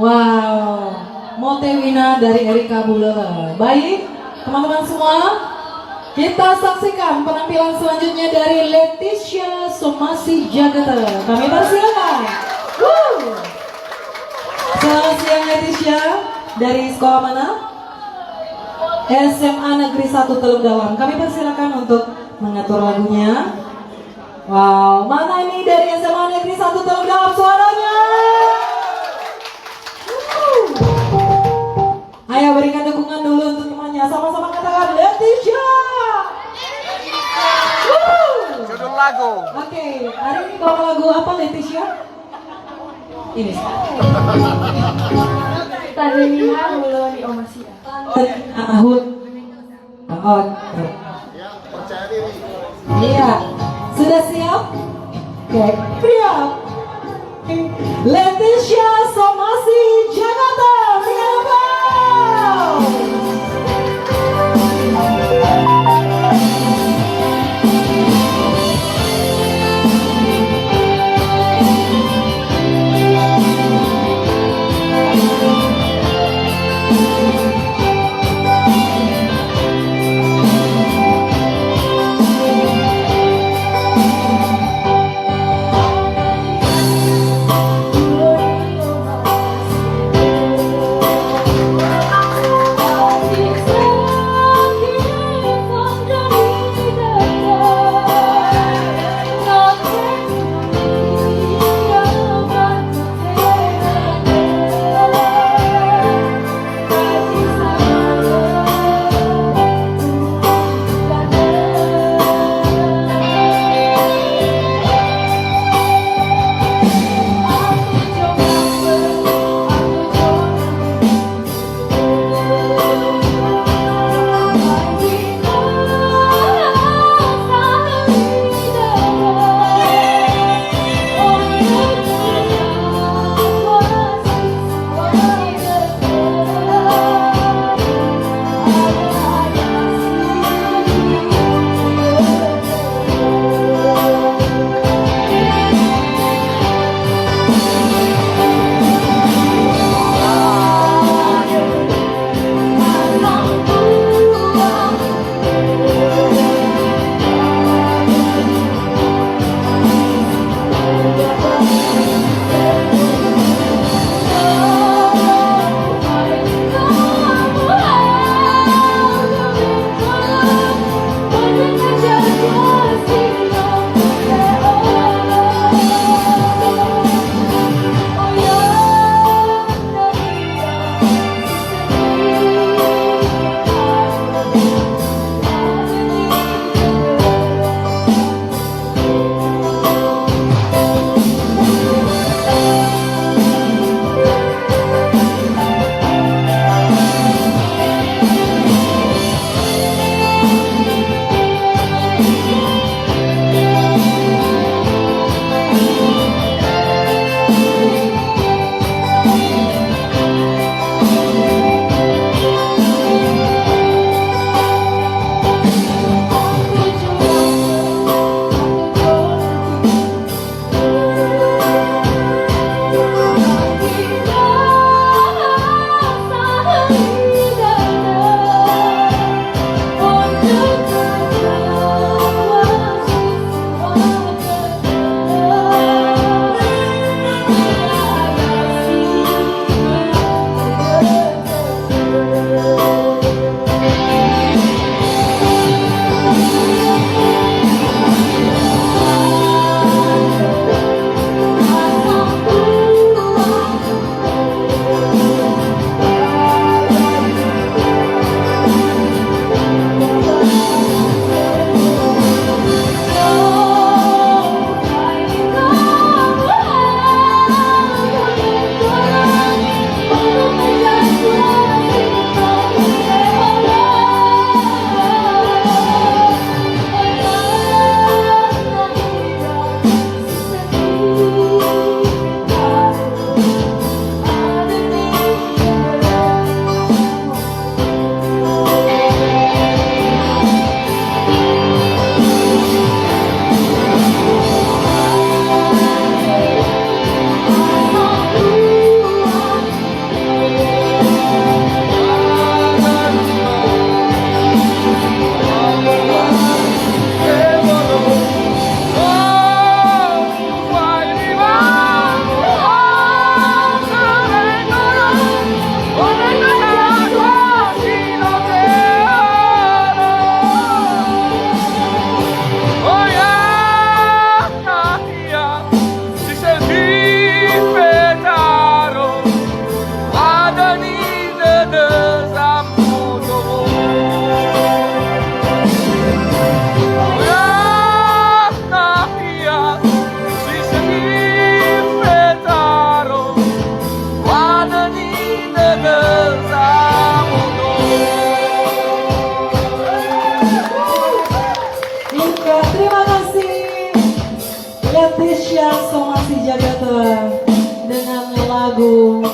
Wow, Motewina dari Erika Bulela. Baik, teman-teman semua, kita saksikan penampilan selanjutnya dari Leticia Somasi Jagata. Kami persilakan. Selamat siang Leticia, dari sekolah mana? SMA Negeri 1 Teluk Dalam. Kami persilakan untuk mengatur lagunya. Wow, mana ini dari SMA Negeri 1 Teluk Dalam suaranya? Ayo berikan dukungan dulu untuk temannya. Sama-sama katakan Leticia. Judul lagu. Oke, hari ini bawa lagu apa Leticia? Ini. Tanimiha Muloni Omasia. Ahud. Oh. Iya. Sudah siap? Oke, siap. Leticia Somasi Jagata. Siapa?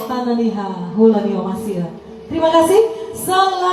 Tananiha Hulani Omasia. Terima kasih. Selamat